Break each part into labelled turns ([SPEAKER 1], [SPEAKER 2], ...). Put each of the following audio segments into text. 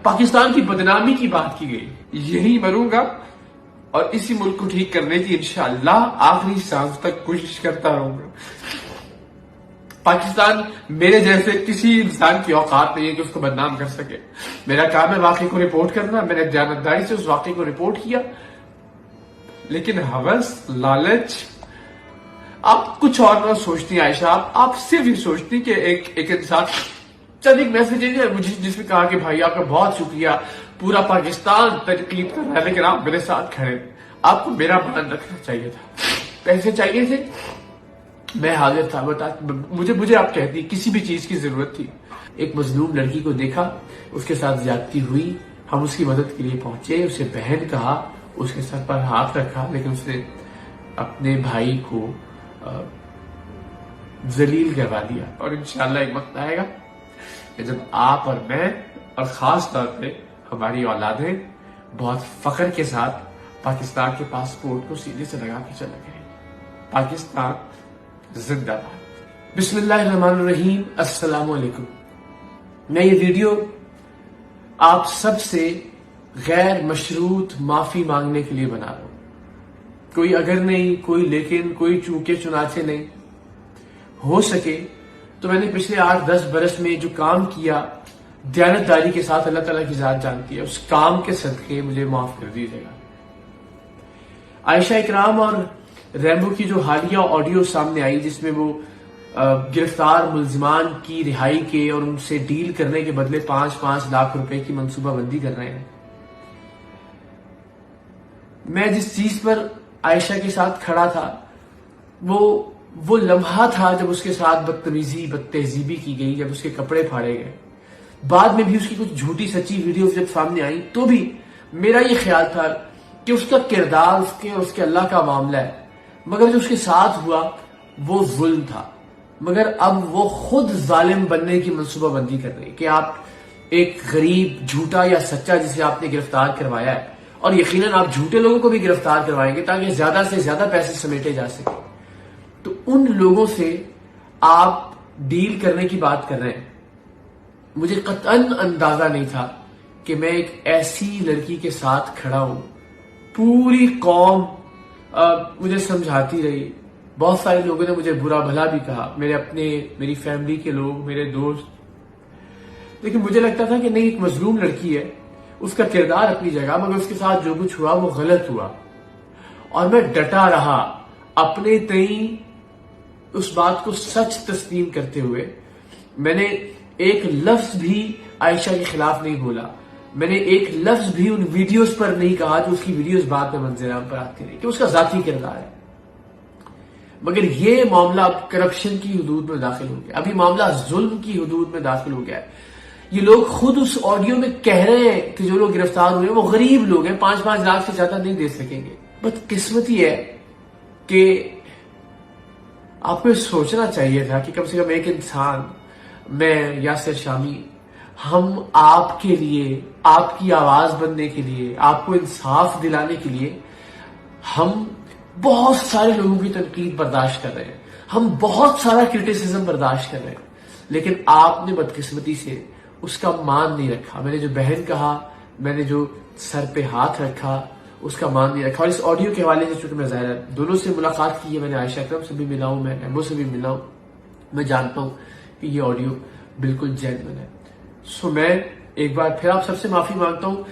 [SPEAKER 1] پاکستان کی بدنامی کی بات کی گئی. یہی مروں گا اور اسی ملک کو ٹھیک کرنے کی انشاءاللہ آخری سانس تک کوشش کرتا رہوں گا. پاکستان میرے جیسے کسی انسان کی اوقات نہیں ہے کہ اس کو بدنام کر سکے. میرا کام ہے واقعے کو رپورٹ کرنا. میں نے دیانتداری سے اس واقعے کو رپورٹ کیا, لیکن ہوس, لالچ, آپ کچھ اور نہ سوچتی عائشہ. آپ صرف یہ سوچتی کہ ایک انسان چند ایک میسج ہے مجھے جس میں کہا کہ بھائی آپ کا بہت شکریہ, پورا پاکستان تنقید کر رہا ہے لیکن آپ میرے ساتھ کھڑے. آپ کو میرا مان رکھنا چاہیے تھا. پیسے چاہیے تھے, میں حاضر تھا. مجھے آپ کہتی کسی بھی چیز کی ضرورت تھی. ایک مظلوم لڑکی کو دیکھا, اس کے ساتھ زیادتی ہوئی, ہم اس کی مدد کے لیے پہنچے. اسے بہن کہا, اس کے سر پر ہاتھ رکھا, لیکن اس نے اپنے بھائی کو ذلیل کروا دیا. اور انشاءاللہ ایک وقت آئے گا کہ جب آپ اور میں اور خاص طور پہ ہماری اولادیں بہت فخر کے ساتھ پاکستان کے پاسپورٹ کو سیدھے سے لگا کے چلا گئے. پاکستان زندہ باد. بسم اللہ الرحمن الرحیم. السلام علیکم. میں یہ ویڈیو آپ سب سے غیر مشروط معافی مانگنے کے لیے بنا رہا ہوں. کوئی اگر نہیں, کوئی لیکن, کوئی چونکہ چنانچہ نہیں. ہو سکے تو میں نے پچھلے 8-10 برس میں جو کام کیا دیانتداری کے ساتھ, اللہ تعالیٰ کی ذات جانتی ہے, اس کام کے صدقے مجھے معاف کر دیجیے گا. عائشہ اکرام اور ریمبو کی جو حالیہ آڈیو سامنے آئی جس میں وہ گرفتار ملزمان کی رہائی کے اور ان سے ڈیل کرنے کے بدلے 5-5 لاکھ روپے کی منصوبہ بندی کر رہے ہیں, میں جس چیز پر عائشہ کے ساتھ کھڑا تھا وہ لمحہ تھا جب اس کے ساتھ بدتمیزی, بدتہذیبی کی گئی, جب اس کے کپڑے پھاڑے گئے. بعد میں بھی اس کی کچھ جھوٹی سچی ویڈیوز جب سامنے آئی تو بھی میرا یہ خیال تھا کہ اس کا کردار اس کے اللہ کا معاملہ ہے, مگر جو اس کے ساتھ ہوا وہ ظلم تھا. مگر اب وہ خود ظالم بننے کی منصوبہ بندی کر رہی کہ آپ ایک غریب, جھوٹا یا سچا جسے آپ نے گرفتار کروایا ہے, اور یقیناً آپ جھوٹے لوگوں کو بھی گرفتار کروائیں گے تاکہ زیادہ سے زیادہ پیسے سمیٹے جا سکیں, تو ان لوگوں سے آپ ڈیل کرنے کی بات کر رہے ہیں. مجھے قطعاً اندازہ نہیں تھا کہ میں ایک ایسی لڑکی کے ساتھ کھڑا ہوں. پوری قوم مجھے سمجھاتی رہی, بہت سارے لوگوں نے مجھے برا بھلا بھی کہا, میری فیملی کے لوگ, میرے دوست. لیکن مجھے لگتا تھا کہ نہیں, ایک مظلوم لڑکی ہے, اس کا کردار اپنی جگہ, مگر اس کے ساتھ جو کچھ ہوا وہ غلط ہوا. اور میں ڈٹا رہا اپنے تئیں اس بات کو سچ تسلیم کرتے ہوئے. میں نے ایک لفظ بھی عائشہ کے خلاف نہیں بولا, میں نے ایک لفظ بھی ان ویڈیوز پر نہیں کہا جو اس کی ویڈیوز بعد میں منظر عام پر آتی رہی کہ اس کا ذاتی کردار ہے. مگر یہ معاملہ اب کرپشن کی حدود میں داخل ہو گیا, ابھی معاملہ ظلم کی حدود میں داخل ہو گیا ہے. یہ لوگ خود اس آڈیو میں کہہ رہے ہیں کہ جو لوگ گرفتار ہوئے وہ غریب لوگ ہیں, 5-5 لاکھ سے زیادہ نہیں دے سکیں گے. بدقسمتی ہے کہ آپ کو سوچنا چاہیے تھا کہ کم سے کم ایک انسان, میں, یاسر شامی, ہم آپ کے لیے, آپ کی آواز بننے کے لیے, آپ کو انصاف دلانے کے لیے ہم بہت سارے لوگوں کی تنقید برداشت کر رہے ہیں, ہم بہت سارا کرٹیسزم برداشت کر رہے ہیں, لیکن آپ نے بدقسمتی سے اس کا مان نہیں رکھا. میں نے جو بہن کہا, میں نے جو سر پہ ہاتھ رکھا, اس کا مان نہیں رکھا. اور اس آڈیو کے حوالے سے چونکہ میں ظاہر دونوں سے ملاقات کی ہے, میں نے عائشہ اکرم سے بھی ملا ہوں, میں ریمبو سے بھی ملا ہوں, میں جانتا ہوں کہ یہ آڈیو بالکل جینوئن ہے. سو میں ایک بار پھر آپ سب سے معافی مانگتا ہوں.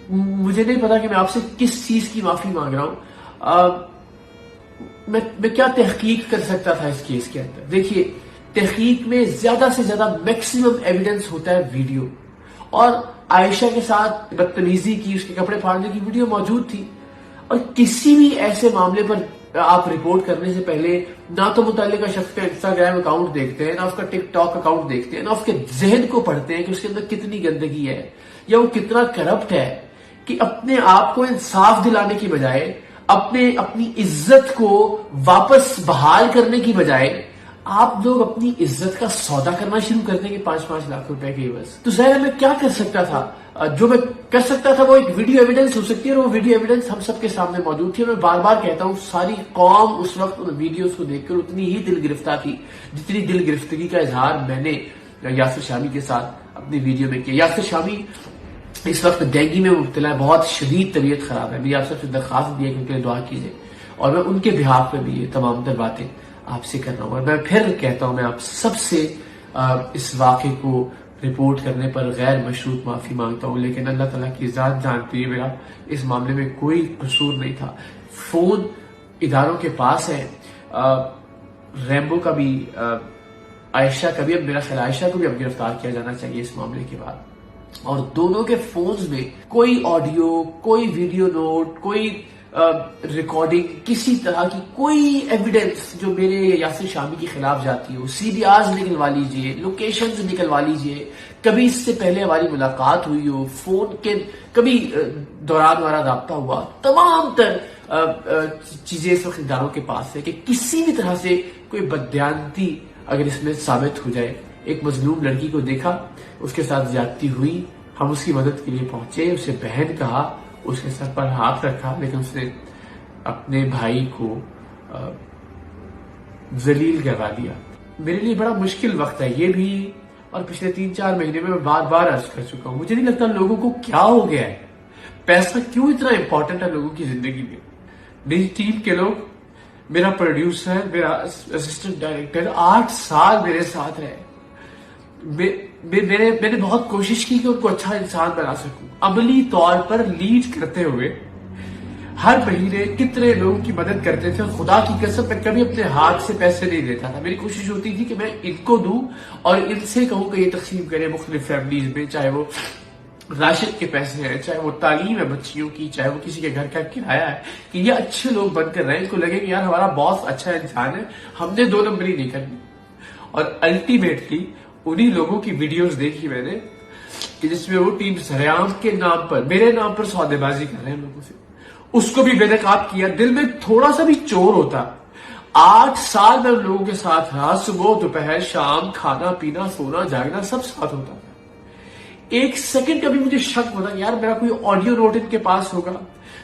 [SPEAKER 1] مجھے نہیں پتا کہ میں آپ سے کس چیز کی معافی مانگ رہا ہوں. میں کیا تحقیق کر سکتا تھا اس کیس کے اندر. دیکھیے, تحقیق میں زیادہ سے زیادہ میکسیمم ایویڈنس ہوتا ہے ویڈیو, اور عائشہ کے ساتھ بدتمیزی کی, اس کے کپڑے پھاڑنے کی ویڈیو موجود تھی. اور کسی بھی ایسے معاملے پر آپ رپورٹ کرنے سے پہلے نہ تو متعلقہ شخص کا انسٹاگرام اکاؤنٹ دیکھتے ہیں, نہ اس کا ٹک ٹاک اکاؤنٹ دیکھتے ہیں, نہ اس کے ذہن کو پڑھتے ہیں کہ اس کے اندر کتنی گندگی ہے یا وہ کتنا کرپٹ ہے, کہ اپنے آپ کو انصاف دلانے کی بجائے, اپنی عزت کو واپس بحال کرنے کی بجائے آپ لوگ اپنی عزت کا سودا کرنا شروع کر دیں گے 5-5 لاکھ روپے کے عوض. تو ظاہر میں کیا کر سکتا تھا؟ جو میں کر سکتا تھا وہ ایک ویڈیو ایویڈنس ہو سکتی ہے, اور وہ ویڈیو ایویڈنس ہم سب کے سامنے موجود تھی. اور میں بار بار کہتا ہوں, ساری قوم اس وقت ان ویڈیوز کو دیکھ کر اتنی ہی دل گرفتہ تھی جتنی دل گرفتگی کا اظہار میں نے یاسر شامی کے ساتھ اپنی ویڈیو میں کیا. یاسر شامی اس وقت ڈینگی میں مبتلا ہے، بہت شدید طبیعت خراب ہے. میری آپ سب سے درخواست بھی ہے کہ ان کے لیے دعا کیجیے، اور میں ان کے بہاف پہ بھی یہ تمام تر باتیں آپ سے کر رہا ہوں. اور میں پھر کہتا ہوں، میں آپ سب سے اس واقعے کو رپورٹ کرنے پر غیر مشروط معافی مانگتا ہوں، لیکن اللہ تعالیٰ کی ذات جانتی ہے میرا اس معاملے میں کوئی قصور نہیں تھا. فون اداروں کے پاس ہے، ریمبو کا بھی، عائشہ کا بھی، اب میرا خیال عائشہ کو بھی اب گرفتار کیا جانا چاہیے اس معاملے کے بعد. اور دونوں کے فونز میں کوئی آڈیو، کوئی ویڈیو نوٹ، کوئی ریکارڈنگ، کسی طرح کی کوئی ایویڈنس جو میرے یاسر شامی کے خلاف جاتی ہو. سی ڈی آرز نکلوا لیجئے، لوکیشنز نکلوا لیجئے، کبھی اس سے پہلے ہماری ملاقات ہوئی ہو، فون کے کبھی دوران ہمارا رابطہ ہوا، تمام تر چیزیں اس وقت اداروں کے پاس ہے کہ کسی بھی طرح سے کوئی بددیانتی اگر اس میں ثابت ہو جائے. ایک مظلوم لڑکی کو دیکھا، اس کے ساتھ زیادتی ہوئی، ہم اس کی مدد کے لیے پہنچے، اسے بہن کہا، اس کے سر پر ہاتھ رکھا، لیکن اس نے اپنے بھائی کو ذلیل کروا دیا. میرے لیے بڑا مشکل وقت ہے یہ بھی، اور پچھلے 3-4 مہینے میں بار بار عرض کر چکا ہوں. مجھے نہیں لگتا لوگوں کو کیا ہو گیا ہے، پیسہ کیوں اتنا امپورٹنٹ ہے لوگوں کی زندگی میں. میری ٹیم کے لوگ، میرا پروڈیوسر، میرا اسسٹنٹ ڈائریکٹر 8 سال میرے ساتھ رہے. میں نے بہت کوشش کی کہ ان کو اچھا انسان بنا سکوں. عملی طور پر لیڈ کرتے ہوئے ہر مہینے کتنے لوگوں کی مدد کرتے تھے. خدا کی قسم میں کبھی اپنے ہاتھ سے پیسے نہیں دیتا تھا. میری کوشش ہوتی تھی کہ میں ان کو دوں اور ان سے کہوں کہ یہ تقسیم کریں مختلف فیملیز میں، چاہے وہ راشن کے پیسے ہیں، چاہے وہ تعلیم ہے بچیوں کی، چاہے وہ کسی کے گھر کا کرایہ ہے، کہ یہ اچھے لوگ بن کر رہے ہیں، ان کو لگے کہ یار ہمارا باس اچھا انسان ہے، ہم نے 2 نمبری نہیں کرنی. اور الٹیمیٹلی انہی لوگوں کی ویڈیوز دیکھی میں نے کہ جس میں وہ ٹیم سریام کے نام پر، میرے نام پر سودے بازی کر رہے ہیں لوگوں سے. اس کو بھی بے نقاب کیا. دل میں تھوڑا سا بھی چور ہوتا. 8 سال میں ان لوگوں کے ساتھ رہا، صبح دوپہر شام، کھانا پینا سونا جاگنا سب ساتھ ہوتا تھا. ایک سیکنڈ کبھی مجھے شک ہوتا یار میرا کوئی آڈیو نوٹ ان کے پاس ہوگا،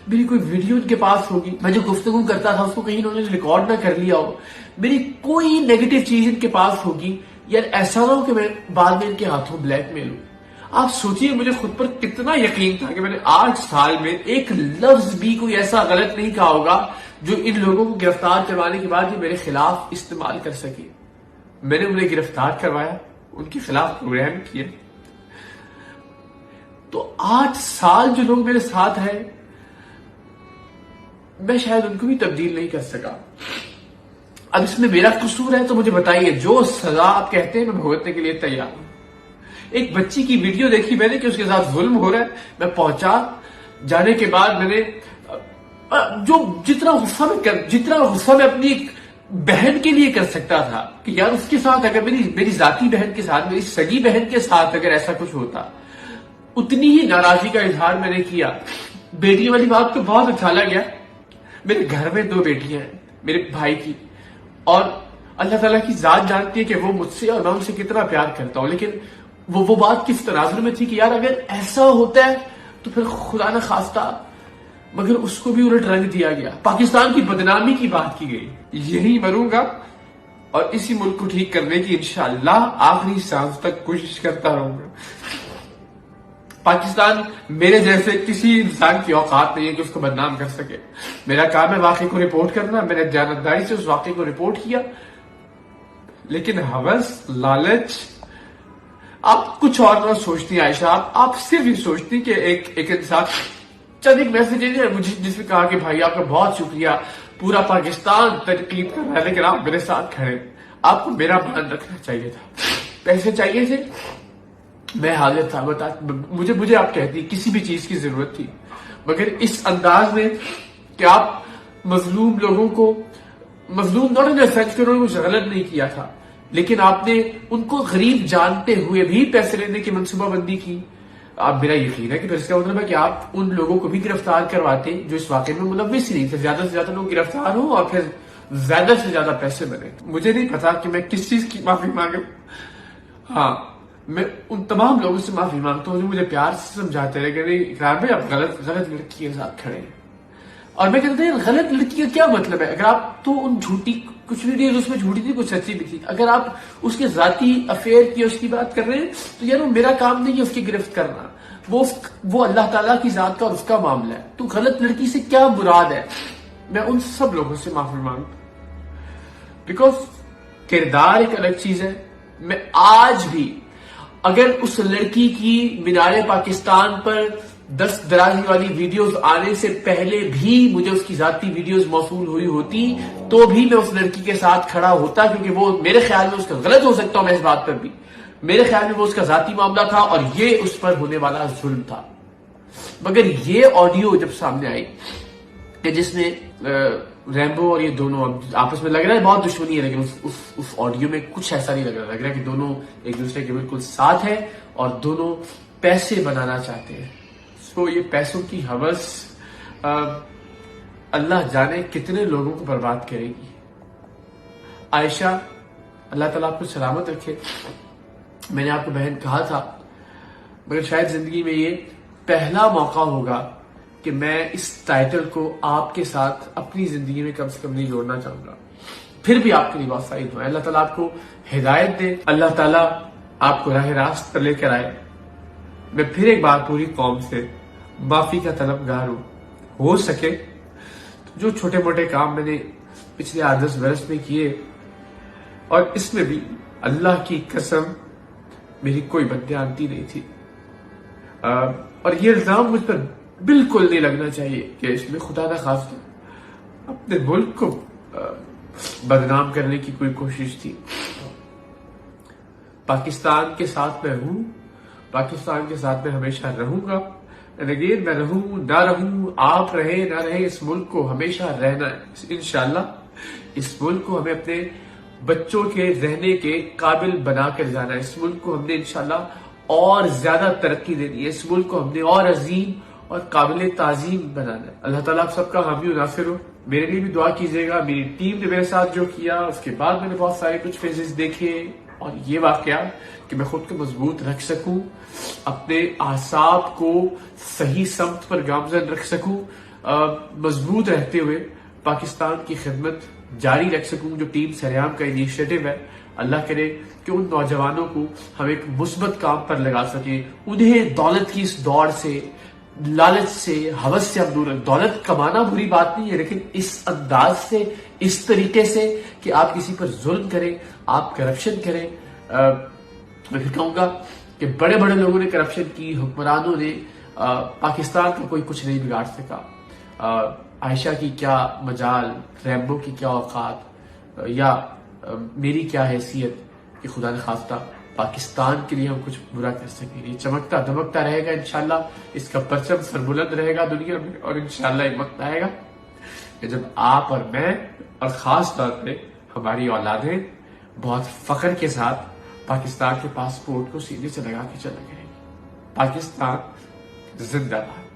[SPEAKER 1] میری کوئی ویڈیو ان کے پاس ہوگی، میں جو گفتگو کرتا تھا اس کو کہیں انہوں نے ریکارڈ نہ کر لیا ہو، میری کوئی نیگیٹو چیز ان کے پاس ہوگی. یار ایسا نہ ہو کہ میں بعد میں ان کے ہاتھوں بلیک میل ہوں. آپ سوچئے مجھے خود پر کتنا یقین تھا کہ میں نے 8 سال میں ایک لفظ بھی کوئی ایسا غلط نہیں کہا ہوگا جو ان لوگوں کو گرفتار کروانے کے بعد یہ میرے خلاف استعمال کر سکے. میں نے انہیں گرفتار کروایا، ان کے خلاف پروگرام کیا. تو 8 سال جو لوگ میرے ساتھ ہیں، میں شاید ان کو بھی تبدیل نہیں کر سکا. اب اس میں میرا قصور ہے تو مجھے بتائیے، جو سزا آپ کہتے ہیں میں بھگتنے کے لیے تیار ہوں. ایک بچی کی ویڈیو دیکھی میں نے کہ اس کے ساتھ ظلم ہو رہا ہے، میں پہنچا. جانے کے بعد میں نے جتنا غصہ میں اپنی ایک بہن کے لیے کر سکتا تھا کہ یار اس کے ساتھ اگر میری ذاتی بہن کے ساتھ، میری سگی بہن کے ساتھ اگر ایسا کچھ ہوتا، اتنی ہی ناراضی کا اظہار میں نے کیا. بیٹی والی بات تو بہت اچھا لگا. میرے گھر میں 2 بیٹیاں ہیں میرے بھائی کی، اور اللہ تعالیٰ کی ذات جانتی ہے کہ وہ مجھ سے اور میں ان سے کتنا پیار کرتا ہوں. لیکن وہ بات کس تناظر میں تھی کہ یار اگر ایسا ہوتا ہے تو پھر خدا نہ خواستہ، مگر اس کو بھی الٹ رنگ دیا گیا، پاکستان کی بدنامی کی بات کی گئی. یہی مروں گا اور اسی ملک کو ٹھیک کرنے کی انشاءاللہ آخری سانس تک کوشش کرتا رہوں گا. پاکستان میرے جیسے کسی انسان کی اوقات نہیں ہے کہ اس کو بدنام کر سکے. میرا کام ہے واقعے کو رپورٹ کرنا. میں نے دیانتداری سے اس واقعے کو رپورٹ کیا، لیکن ہوس، لالچ، آپ کچھ اور نہ سوچتی عائشہ. آپ صرف یہ سوچتی کہ ایک انسان چند ایک میسج ہے مجھے جس میں کہا کہ بھائی آپ کا بہت شکریہ، پورا پاکستان تنقید کر رہا ہے لیکن آپ میرے ساتھ کھڑے. آپ کو میرا مان رکھنا چاہیے تھا. پیسے چاہیے تھے، میں حاضر تھا. مجھے آپ کہتی کسی بھی چیز کی ضرورت تھی، مگر اس انداز میں کہ آپ مظلوم لوگوں کو، مظلوم ناٹ ان سینس کہ انہوں نے کچھ غلط نہیں کیا تھا، لیکن آپ نے ان کو غریب جانتے ہوئے بھی پیسے لینے کی منصوبہ بندی کی. اب میرا یقین ہے کہ پھر اس کا مطلب ہے کہ آپ ان لوگوں کو بھی گرفتار کرواتے جو اس واقعے میں ملوث ہی نہیں تھے. زیادہ سے زیادہ لوگ گرفتار ہوں اور پھر زیادہ سے زیادہ پیسے بنے. مجھے نہیں پتا کہ میں کس چیز کی معافی مانگوں. ہاں، میں ان تمام لوگوں سے معافی مانگتا ہوں جو مجھے پیار سے سمجھاتے رہے کہ نہیں اقرار بھائی آپ غلط لڑکی کے ساتھ کھڑے ہیں. اور میں کہتا ہوں غلط لڑکی کا کیا مطلب ہے؟ اگر آپ تو ان جھوٹی کچھ ویڈیوز اس میں جھوٹی تھی، کچھ سچی بھی تھی. اگر آپ اس کے ذاتی افیئر کی اس کی بات کر رہے ہیں تو یار وہ میرا کام نہیں ہے اس کی گرفت کرنا. وہ اللہ تعالیٰ کی ذات کا اور اس کا معاملہ ہے. تو غلط لڑکی سے کیا مراد ہے؟ میں ان سب لوگوں سے معافی مانگتا ہوں، بیکاز کردار ایک الگ چیز ہے. میں آج بھی اگر اس لڑکی کی مینار پاکستان پر دست درازی والی ویڈیوز آنے سے پہلے بھی مجھے اس کی ذاتی ویڈیوز موصول ہوئی ہوتی تو بھی میں اس لڑکی کے ساتھ کھڑا ہوتا، کیونکہ وہ میرے خیال میں اس کا غلط ہو سکتا ہوں میں اس بات پر بھی، میرے خیال میں وہ اس کا ذاتی معاملہ تھا اور یہ اس پر ہونے والا ظلم تھا. مگر یہ آڈیو جب سامنے آئی کہ جس میں ریمبو اور یہ دونوں آپس میں لگ رہا ہے بہت دشمنی ہے، لیکن اس آڈیو میں کچھ ایسا نہیں لگ رہا کہ دونوں ایک دوسرے کے بالکل ساتھ ہیں اور دونوں پیسے بنانا چاہتے ہیں. سو یہ پیسوں کی ہوس اللہ جانے کتنے لوگوں کو برباد کرے گی. عائشہ اللہ تعالیٰ آپ کو سلامت رکھے. میں نے آپ کو بہن کہا تھا، مگر شاید زندگی میں یہ پہلا موقع ہوگا کہ میں اس ٹائٹل کو آپ کے ساتھ اپنی زندگی میں کم سے کم نہیں جوڑنا چاہوں گا. پھر بھی آپ کے لیے بہت ساری دعائیں. اللہ تعالیٰ آپ کو ہدایت دے، اللہ تعالیٰ آپ کو راہ راست پر لے کر آئے. میں پھر ایک بار پوری قوم سے معافی کا طلبگار ہوں. ہو سکے جو چھوٹے موٹے کام میں نے پچھلے 8-10 برس میں کیے، اور اس میں بھی اللہ کی قسم میری کوئی بددیانتی نہیں تھی، اور یہ الزام مجھ پر بالکل نہیں لگنا چاہیے کہ اس میں خدا نخواستہ اپنے ملک کو بدنام کرنے کی کوئی کوشش تھی. پاکستان کے ساتھ میں ہوں، پاکستان کے ساتھ میں ہمیشہ رہوں گا. اگین میں رہوں نہ رہوں، آپ رہے نہ رہے، اس ملک کو ہمیشہ رہنا ہے انشاءاللہ. اس ملک کو ہمیں اپنے بچوں کے رہنے کے قابل بنا کر جانا ہے. اس ملک کو ہم نے انشاءاللہ اور زیادہ ترقی دینی ہے. اس ملک کو ہم نے اور عظیم اور قابل تعظیم بنانا ہے. اللہ تعالیٰ آپ سب کا حامی و ناصر ہو. میرے لیے بھی دعا کیجیے گا. میری ٹیم نے میرے ساتھ جو کیا، اس کے بعد میں نے بہت سارے کچھ فیزز دیکھے، اور یہ واقعہ کہ میں خود کو مضبوط رکھ سکوں، اپنے اعصاب کو صحیح سمت پر گامزن رکھ سکوں، مضبوط رہتے ہوئے پاکستان کی خدمت جاری رکھ سکوں. جو ٹیم سریام کا انیشیٹو ہے، اللہ کرے کہ ان نوجوانوں کو ہم ایک مثبت کام پر لگا سکیں. انہیں دولت کی اس دوڑ سے، لالچ سے، ہوس سے ہم دور رکھیں. دولت کمانا بری بات نہیں ہے، لیکن اس انداز سے، اس طریقے سے کہ آپ کسی پر ظلم کریں، آپ کرپشن کریں. میں پھر کہوں گا کہ بڑے بڑے لوگوں نے کرپشن کی، حکمرانوں نے. پاکستان کا کوئی کچھ نہیں بگاڑ سکا. عائشہ کی کیا مجال، ریمبو کی کیا اوقات، یا میری کیا حیثیت کہ خدا نخواستہ پاکستان کے لیے ہم کچھ برا کر سکیں. یہ چمکتا دمکتا رہے گا انشاءاللہ. اس کا پرچم سربلند رہے گا دنیا میں، اور انشاءاللہ ایک وقت آئے گا کہ جب آپ اور میں اور خاص طور پہ ہماری اولادیں بہت فخر کے ساتھ پاکستان کے پاسپورٹ کو سینے سے لگا کے چلا گئے. پاکستان زندہ باد.